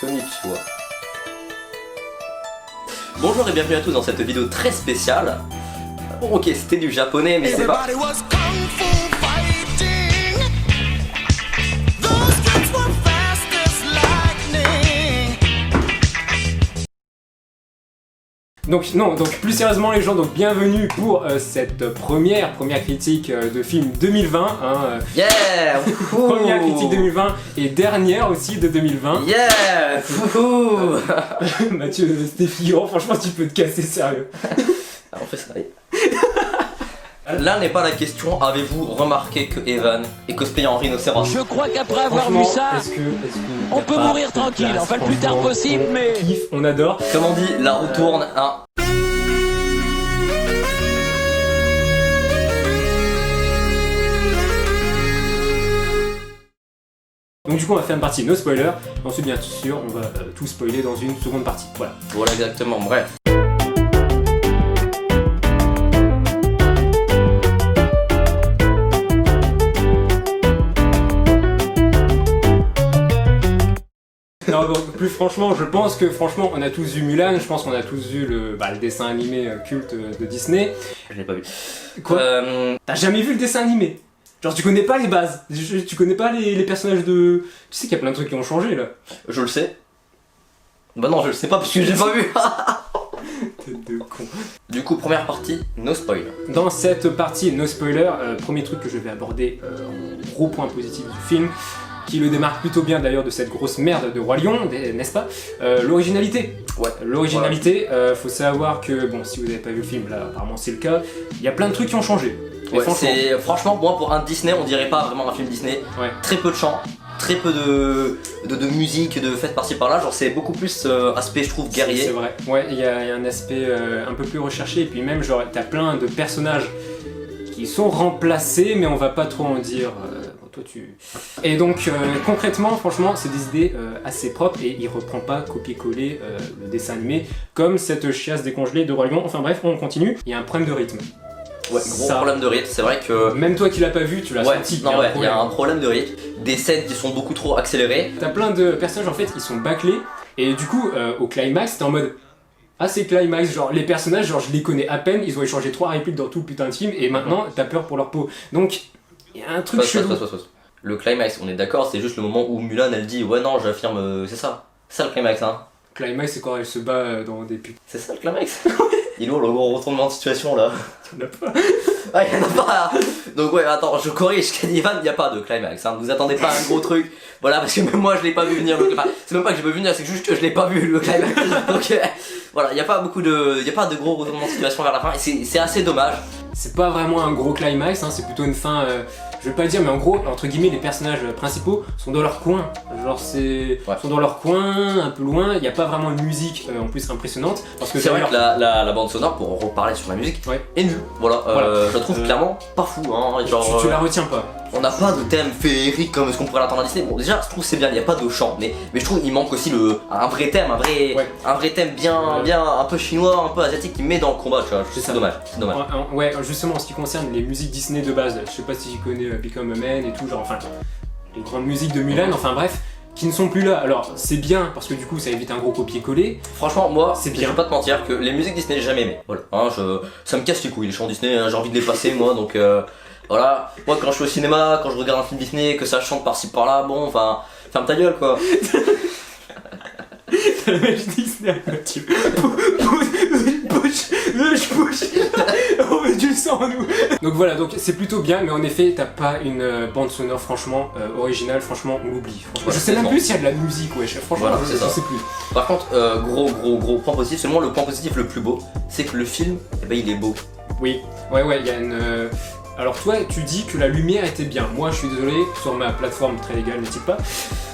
Konnichiwa. Bonjour et bienvenue à tous dans cette vidéo très spéciale. Ok, c'était du japonais, mais c'est pas... Donc plus sérieusement les gens, donc bienvenue pour cette première critique de film 2020 hein, Yeah. Première critique 2020 et dernière aussi de 2020. Yeah. Mathieu, c'était figurant, franchement tu peux te casser sérieux. On fait ça, allez. Là n'est pas la question, avez-vous remarqué que Evan est cosplayé en rhinocéros? Je crois qu'après avoir vu ça, on peut mourir tranquille, enfin le plus tard possible, mais... Kiff, on adore. Comme on dit, la roue tourne, hein. Donc du coup on va faire une partie no spoiler, ensuite bien sûr on va tout spoiler dans une seconde partie, voilà. Voilà exactement, bref. Non, donc, plus franchement, je pense que franchement on a tous vu Mulan, je pense qu'on a tous vu le dessin animé culte de Disney. Je l'ai pas vu. Quoi T'as jamais vu le dessin animé? Genre tu connais pas les bases, tu connais pas les personnages de... Tu sais qu'il y a plein de trucs qui ont changé là. Je le sais. Bah non, je le sais pas parce que j'ai pas vu. Tête de con. Du coup, première partie, no spoil. Dans cette partie no spoiler, premier truc que je vais aborder en gros point positif du film, qui le démarque plutôt bien d'ailleurs de cette grosse merde de Roi Lion, n'est-ce pas? L'originalité. Ouais. L'originalité, faut savoir que, bon, si vous avez pas vu le film, là apparemment c'est le cas, il y a plein de trucs qui ont changé. Ouais, franchement, moi pour un Disney, on dirait pas vraiment un film Disney. Ouais. Très peu de chants, très peu de musique, de fêtes par-ci par-là. Genre c'est beaucoup plus aspect, je trouve, guerrier. C'est vrai. Ouais, il y a un aspect un peu plus recherché, et puis même genre t'as plein de personnages qui sont remplacés, mais on va pas trop en dire. Toi, Et donc concrètement, franchement, c'est des idées assez propres et il reprend pas copier-coller le dessin animé comme cette chiasse décongelée de Roi Lion. Enfin bref, on continue. Il y a un problème de rythme. Ouais, gros problème de rythme, c'est vrai que... Même toi qui l'as pas vu, tu l'as senti. Non, ouais, il y a un problème de rythme, des scènes qui sont beaucoup trop accélérées. T'as plein de personnages en fait qui sont bâclés et du coup au climax, t'es en mode... Ah c'est climax, genre les personnages, genre je les connais à peine, ils ont échangé 3 répliques dans tout le putain de film et maintenant t'as peur pour leur peau. Donc... Il y a un truc chelou. Le climax, on est d'accord, c'est juste le moment où Mulan elle dit ouais non j'affirme, c'est ça le climax hein. Climax c'est quand elle se bat dans des putes. C'est ça le climax. Il est où le gros retournement de situation là? Y'en a pas. Ah y'en a pas. Donc ouais attends, je corrige Cadivan, il n'y a pas de climax hein. Vous attendez pas à un gros truc. Voilà parce que même moi je l'ai pas vu venir le climax. C'est même pas que j'ai pas vu venir, c'est juste que je l'ai pas vu le climax. Donc voilà, il n'y a pas de gros retournement de situation vers la fin et c'est assez dommage. C'est pas vraiment un gros climax, hein, c'est plutôt une fin, je vais pas le dire, mais en gros, entre guillemets, les personnages principaux sont dans leur coin. Genre, sont dans leur coin, un peu loin, il n'y a pas vraiment de musique en plus impressionnante. Parce que c'est vrai que la bande sonore, pour reparler sur la musique, est nulle. Voilà, je la trouve clairement pas fou. Hein, genre, tu la retiens pas. On n'a pas de thème féerique comme ce qu'on pourrait l'attendre à Disney. Bon, déjà, je trouve c'est bien, il n'y a pas de chant, mais je trouve il manque aussi un vrai thème, un vrai thème bien un peu chinois, un peu asiatique qui met dans le combat, tu vois. C'est dommage. Ouais, justement, en ce qui concerne les musiques Disney de base, je sais pas si tu connais Become a Man et tout, genre, enfin, les grandes musiques de Mulan, enfin bref, qui ne sont plus là. Alors, c'est bien parce que du coup, ça évite un gros copier-coller. Franchement, moi, c'est bien. Je vais pas te mentir que les musiques Disney, j'ai jamais aimé. Voilà, hein, ça me casse les couilles, les chants Disney, hein, j'ai envie de les passer, moi, donc. Voilà, moi quand je suis au cinéma, quand je regarde un film Disney, que ça chante par-ci par-là, bon, enfin, ferme ta gueule quoi. T'as le mec Disney, Mathieu. Push. On met du sang en nous. Donc voilà, donc c'est plutôt bien, mais en effet, t'as pas une bande sonore franchement originale, franchement, on l'oublie. Je sais même plus s'il y a de la musique, ouais, franchement, voilà, je sais plus. Par contre, gros point positif, seulement le point positif le plus beau, c'est que le film, eh ben, il est beau. Oui, ouais, il y a une... Alors toi, tu dis que la lumière était bien. Moi, je suis désolé, sur ma plateforme très légale, ne pas.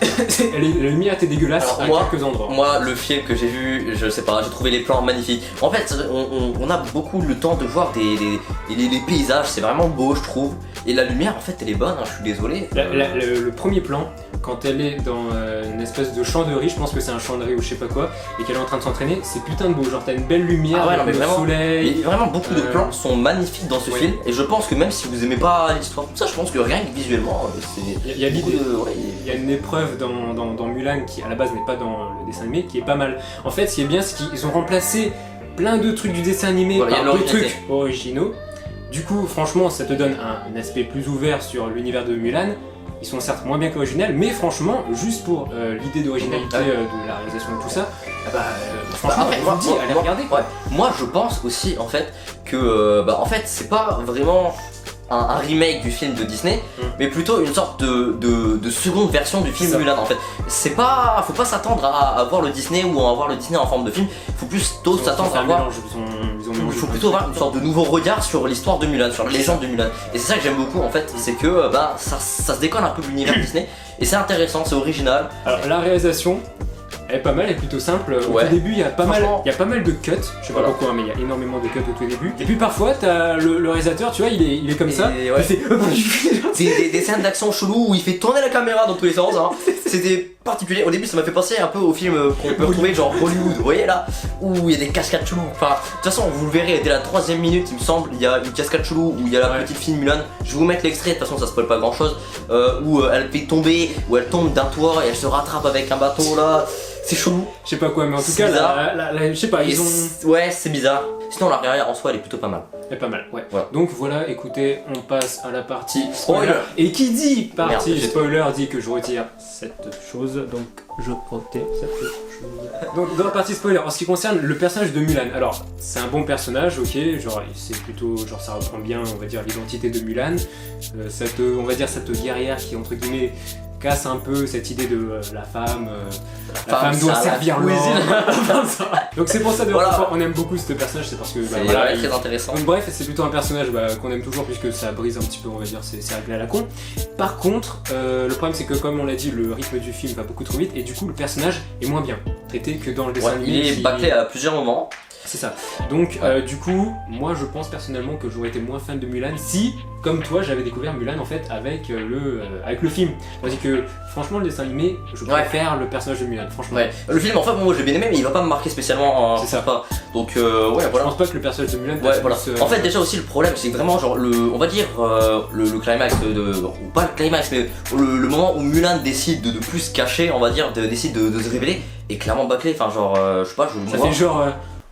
La lumière était dégueulasse à quelques endroits. Moi, le film que j'ai vu, je sais pas, j'ai trouvé les plans magnifiques. En fait, on a beaucoup le temps de voir les paysages, c'est vraiment beau, je trouve. Et la lumière, en fait, elle est bonne, hein, je suis désolé. Le premier plan, quand elle est dans une espèce de champ de riz, je pense que c'est un champ de riz ou je sais pas quoi, et qu'elle est en train de s'entraîner, c'est putain de beau. Genre, t'as une belle lumière, non, mais le vraiment, soleil. mais vraiment, beaucoup de plans sont magnifiques dans ce film. Et je pense que même si vous aimez pas l'histoire, tout ça, je pense que rien que visuellement, c'est. Il y a l'idée. Il y a une épreuve dans Mulan qui à la base n'est pas dans le dessin animé, qui est pas mal. En fait, ce qui est bien, c'est qu'ils ont remplacé plein de trucs du dessin animé par des trucs originaux. Du coup, franchement, ça te donne un aspect plus ouvert sur l'univers de Mulan. Ils sont certes moins bien qu'original, mais franchement, juste pour l'idée d'originalité de la réalisation de tout ça, franchement, après, allez regarder. Ouais. Moi, je pense aussi en fait que en fait, c'est pas vraiment un remake du film de Disney, mais plutôt une sorte de seconde version du film Mulan. En fait, c'est pas, faut pas s'attendre à voir le Disney ou à voir le Disney en forme de film. Faut plutôt s'attendre à voir. Il faut plutôt avoir une sorte de nouveau regard sur l'histoire de Mulan, sur la légende de Mulan. Et c'est ça que j'aime beaucoup en fait, c'est que ça se décolle un peu de l'univers Disney et c'est intéressant, c'est original. Alors la réalisation, elle est pas mal, elle est plutôt simple. Au tout début, il y a pas mal de cuts. Je sais pas pourquoi, mais il y a énormément de cuts au tout début. Et puis parfois, t'as le réalisateur, tu vois, il est comme ça. Il fait des scènes d'action chelou où il fait tourner la caméra dans tous les sens. Hein. C'était particulier. Au début, ça m'a fait penser un peu au film qu'on peut retrouver genre Hollywood. Vous voyez là, où il y a des cascades cheloues. Enfin, de toute façon, vous le verrez dès la 3ème minute, il me semble, il y a une cascade chelou où il y a la petite fille Mulan. Je vais vous mettre l'extrait. De toute façon, ça spoil pas grand chose. Où elle fait tomber, où elle tombe d'un toit et elle se rattrape avec un bateau là. C'est chelou. Je sais pas quoi, mais en tout cas, je sais pas, ils ont. Ouais, c'est bizarre. Sinon, la carrière en soi, elle est plutôt pas mal. Elle est pas mal, ouais. Voilà. Donc voilà, écoutez, on passe à la partie spoiler. Et qui dit partie spoiler dit que je retire cette chose, donc je retire cette chose. Donc dans la partie spoiler, en ce qui concerne le personnage de Mulan, alors c'est un bon personnage, ok, genre c'est plutôt, genre ça reprend bien, on va dire, l'identité de Mulan, on va dire cette guerrière qui entre guillemets casse un peu cette idée de la femme doit servir l'homme. Donc c'est pour ça on aime beaucoup ce personnage, c'est parce que c'est très intéressant. Donc bref, c'est plutôt un personnage qu'on aime toujours puisque ça brise un petit peu, on va dire, c'est réglé à la con. Par contre, le problème c'est que comme on l'a dit, le rythme du film va beaucoup trop vite et du coup le personnage est moins bien traité que dans le dessin animé. Il est bâclé à plusieurs moments. C'est ça. Donc du coup, moi je pense personnellement que j'aurais été moins fan de Mulan si, comme toi, j'avais découvert Mulan en fait avec le film. Tandis que franchement le dessin animé, je préfère le personnage de Mulan, franchement. Ouais. Le film, enfin moi j'ai bien aimé, mais il va pas me marquer spécialement. C'est ça. Pas. Donc voilà. Je pense pas que le personnage de Mulan. Voilà. En fait déjà aussi le problème c'est vraiment genre on va dire le climax ou pas le climax mais le moment où Mulan décide de plus se cacher, on va dire, décide de se révéler est clairement bâclé. Enfin genre je sais pas, ça fait genre.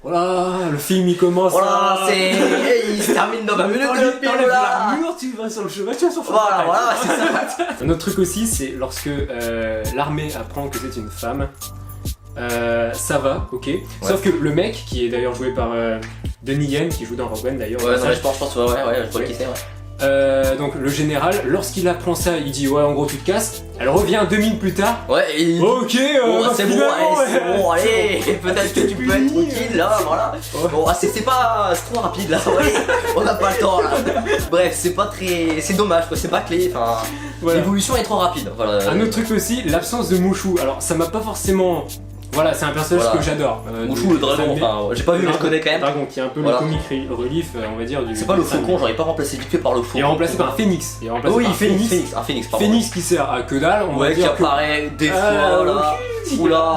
Voilà, le film il commence. Voilà, il se termine dans 20 minutes. T'enlèves l'armure, tu vas sur le cheval, tu vas sur le cheval. Voilà, c'est ça. Un autre truc aussi, c'est lorsque l'armée apprend que c'est une femme. Ça va, ok. Sauf que le mec, qui est d'ailleurs joué par Donnie Yen, qui joue dans Rogue One d'ailleurs. Ouais, non, je pense, je vois qui c'est, donc le général, lorsqu'il apprend ça, il dit ouais en gros tu te casses. Elle revient 2 minutes plus tard. Ouais et ok c'est bon, allez, peut-être que tu peux être tranquille là, voilà. Bon c'est trop rapide là, on n'a pas le temps là. Bref, c'est pas très, c'est dommage quoi, c'est bâclé, enfin l'évolution est trop rapide. Voilà. Un autre truc aussi, l'absence de Mushu. Alors ça m'a pas forcément. Voilà, c'est un personnage que j'adore. Mushu le dragon, enfin, j'ai pas vu mais je connais quand même. Le dragon qui est un peu le comic relief, on va dire. C'est pas le faucon, j'aurais pas remplacé vite fait par le faucon. Il est remplacé par un phénix. Oui, un phénix, pardon. Phénix qui sert à que dalle, on va dire. Qui apparaît des fois là. Oula,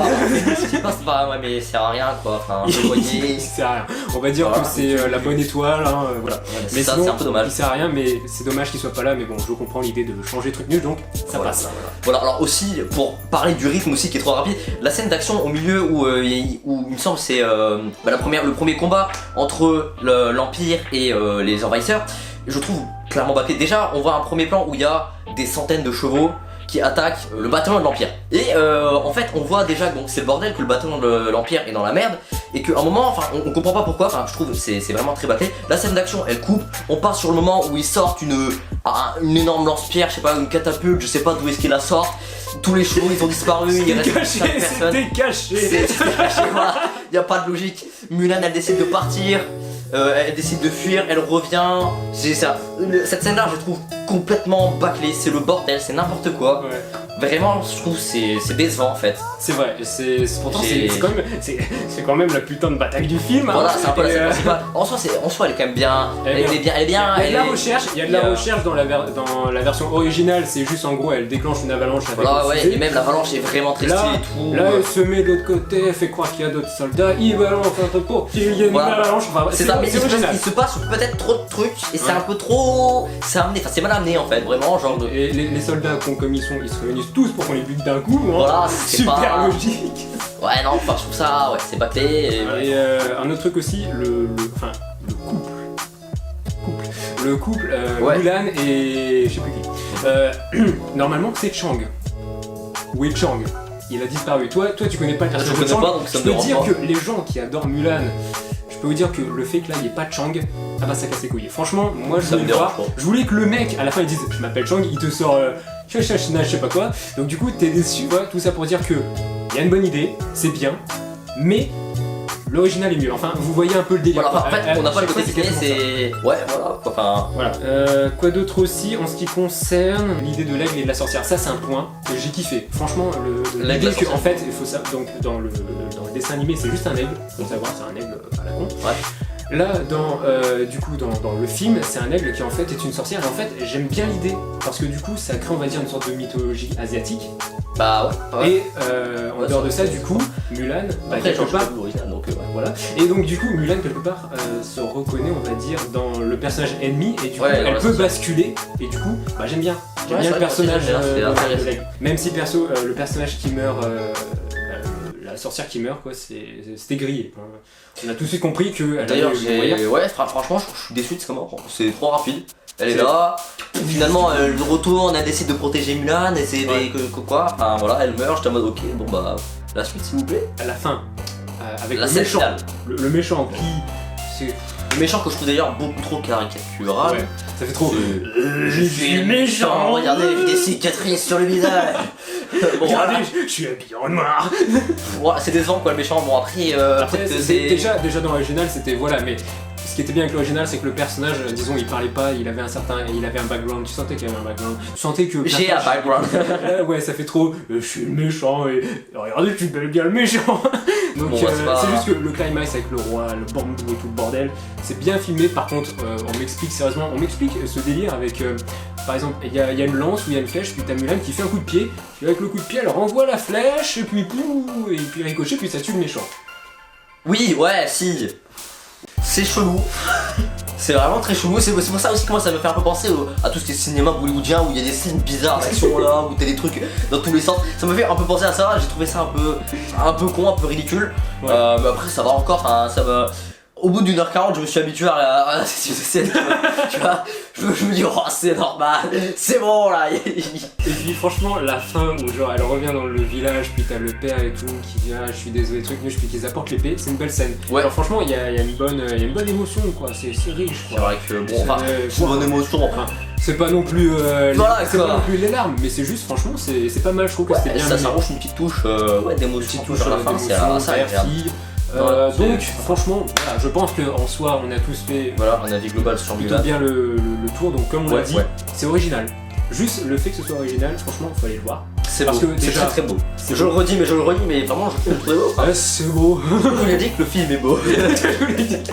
je passe pas, ouais, mais il sert à rien quoi. Enfin, il sert à rien. On va dire que c'est la bonne étoile, hein, voilà. Mais ça, c'est un peu dommage. Il sert à rien, mais c'est dommage qu'il soit pas là. Mais bon, je comprends l'idée de changer le truc nul, donc ça passe. Voilà, alors aussi, pour parler du rythme aussi qui est trop rapide, la scène d'action au milieu où il me semble c'est le premier combat entre l'Empire et les envahisseurs, je trouve clairement bâclé. Déjà, on voit un premier plan où il y a des centaines de chevaux qui attaquent le bataillon de l'Empire. Et en fait, on voit déjà que c'est le bordel, que le bataillon de l'Empire est dans la merde, et qu'à un moment, enfin, on comprend pas pourquoi, enfin, je trouve que c'est vraiment très bâclé. La scène d'action, elle coupe, on passe sur le moment où ils sortent une énorme lance-pierre, je sais pas, une catapulte, je sais pas d'où est-ce qu'ils la sortent. Tous les chevaux ils ont disparu, il reste 5 personnes. C'était caché, voilà, y a pas de logique. Mulan elle décide de partir, elle décide de fuir, elle revient. Cette scène là je trouve complètement bâclée, c'est le bordel, c'est n'importe quoi. vraiment je trouve c'est décevant en fait. C'est vrai, pourtant c'est quand même la putain de bataille du film. Voilà, hein. c'est un peu la scène principale. En soi elle est quand même bien. Elle est bien. Il y a de la recherche, dans la version originale, c'est juste en gros elle déclenche une avalanche avec voilà, ouais, et même l'avalanche est vraiment très stylée et tout. Là elle se met de l'autre côté, elle fait croire qu'il y a d'autres soldats, il balance un truc pour qu'il y ait une avalanche. Enfin, c'est ça, mais original. il se passe peut-être trop de trucs et c'est un peu trop. C'est amené, enfin c'est mal amené en fait, vraiment genre de. Et les soldats comme ils sont, ils se réunissent tous pour qu'on les bute d'un coup. Hein. Voilà, c'est super pas logique. Ouais, non, enfin, je trouve ça, ouais, c'est pas clé. Et un autre truc aussi, le couple, Mulan et je sais plus qui. Normalement, c'est Chang. Où est Chang? Il a disparu. Toi, tu connais pas le personnage de Chang. Pas, donc ça je peux me dire pas. que les gens qui adorent Mulan, je peux vous dire que le fait que là, il n'y ait pas de Chang, ah bah ça casse les couilles. Franchement, moi, je voulais voir. Je voulais que le mec, à la fin, il dise je m'appelle Chang, il te sort je sais pas quoi. Donc du coup, t'es déçu. Voilà, tout ça pour dire que il y a une bonne idée, c'est bien, mais l'original est mieux. Enfin, vous voyez un peu le délire. Voilà, en fait, on n'a pas le côté ciné, c'est. Ouais, voilà, quoi. Enfin. Voilà. Quoi d'autre aussi en ce qui concerne l'idée de l'aigle et de la sorcière. Ça, c'est un point que j'ai kiffé. Franchement, l'idée que, en fait, il faut ça. Donc, dans le dessin animé, c'est juste un aigle. Faut savoir, c'est un aigle à la con. Ouais. Là, dans le film, c'est un aigle qui en fait est une sorcière. Et en fait, j'aime bien l'idée parce que du coup, ça crée, on va dire, une sorte de mythologie asiatique. Bah ouais. Et en dehors de ça, du coup, Mulan, après, quelque part, donc voilà. Et donc du coup, Mulan quelque part se reconnaît, on va dire, dans le personnage ennemi, et du coup, elle peut basculer. Et du coup, bah j'aime bien. J'aime bien le personnage. Même si perso, le personnage qui meurt. La sorcière qui meurt, quoi, c'était grillé. On a tout de suite compris que. D'ailleurs, franchement, je suis déçu de ce moment. C'est trop rapide. Elle est là. Finalement, elle retourne, elle décide de protéger Mulan, et c'est quoi. Enfin voilà, elle meurt. J'étais en mode ok, bon bah la suite s'il vous plaît. À la fin, avec la le scène méchant. finale. Le méchant qui. C'est. Le méchant que je trouve d'ailleurs beaucoup trop caricatural. Ouais, ça fait trop. Je suis méchant. Regardez, j'ai des cicatrices sur le visage. Bon, regardez, je suis habillé en noir. Ouais, c'est décevant quoi le méchant. Bon après, déjà dans l'original c'était voilà, mais ce qui était bien avec l'original c'est que le personnage, disons, il parlait pas, il avait un background. Tu sentais qu'il y avait un background. Tu sentais que. J'ai un background. Ouais, ça fait trop. Je suis le méchant et regardez, tu bel bien le méchant. Donc bon, c'est juste que le climax avec le roi, le bambou et tout le bordel, c'est bien filmé. Par contre, on m'explique ce délire avec, par exemple, il y a une lance ou il y a une flèche, puis t'as Mulan qui fait un coup de pied, puis avec le coup de pied elle renvoie la flèche, et puis ricochet, puis ça tue le méchant. Oui, ouais, si. C'est chelou. C'est vraiment très chelou, c'est pour ça aussi que moi ça me fait un peu penser à tout ce qui est cinéma bollywoodien où il y a des scènes bizarres d'action là, où t'as des trucs dans tous les sens. Ça me fait un peu penser à ça, j'ai trouvé ça un peu con, un peu ridicule. Ouais. Mais après ça va encore, ça va. Au bout d'une heure 40, je me suis habitué à cette scène, tu vois, je me dis oh c'est normal, c'est bon là. Et puis franchement la fin où genre elle revient dans le village, puis t'as le père et tout qui dit ah je suis désolé truc nul, puis qu'ils apportent l'épée, c'est une belle scène. Ouais. Alors franchement il y a une bonne émotion quoi, c'est riche quoi. C'est vrai que bon, enfin, c'est une bonne émotion enfin. C'est pas non plus voilà, c'est pas non plus les larmes, mais c'est juste franchement c'est pas mal, je trouve que c'était bien. Ça range une petite touche d'émotion à la fin, c'est agréable. Donc franchement, voilà, je pense qu'en soi on a tous fait un avis global sur plutôt bien le tour, donc comme on l'a dit, c'est original. Juste le fait que ce soit original, franchement, faut aller le voir. C'est beau, c'est très très beau. Je le redis, mais vraiment je trouve très beau. C'est beau. Je vous l'ai dit que le film est beau.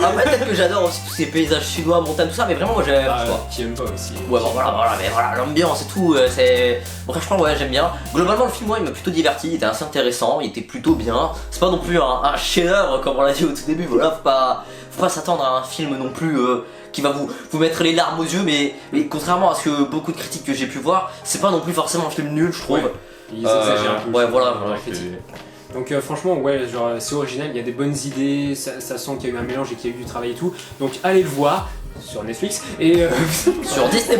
Après peut-être que j'adore aussi tous ces paysages chinois, montagnes, tout ça, mais vraiment moi j'aime. Qui aime pas aussi. Ouais bon, voilà, mais voilà, l'ambiance et tout, c'est. Bon, franchement ouais j'aime bien. Globalement le film il m'a plutôt diverti, il était assez intéressant, il était plutôt bien. C'est pas non plus un chef-d'œuvre comme on l'a dit au tout début, voilà, faut pas s'attendre à un film non plus qui va vous mettre les larmes aux yeux, mais contrairement à ce que beaucoup de critiques que j'ai pu voir, c'est pas non plus forcément un film nul je trouve. Ils exagèrent un peu. Ouais voilà. Donc franchement ouais, genre c'est original, il y a des bonnes idées, ça sent qu'il y a eu un mélange et qu'il y a eu du travail et tout. Donc allez le voir sur Netflix et sur Disney+.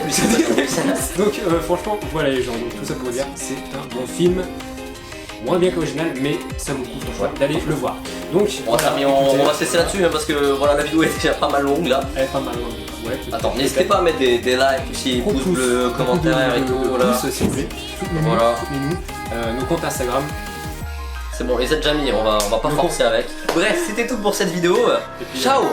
Donc franchement voilà les gens, donc tout ça pour dire c'est un bon film. Moins bien qu'original, mais ça vaut le coup franchement d'aller le voir. Donc on va se laisser là-dessus hein, parce que voilà la vidéo est déjà pas mal longue là. Elle est pas mal longue. Ouais, attends, n'hésitez pas à mettre des likes aussi, pouces bleus, commentaires et tout. Voilà. S'il vous plaît. Soutenez-nous. Nos comptes Instagram. C'est bon, les a déjà mis, on va pas forcer avec. Bref, c'était tout pour cette vidéo. Et puis, ciao.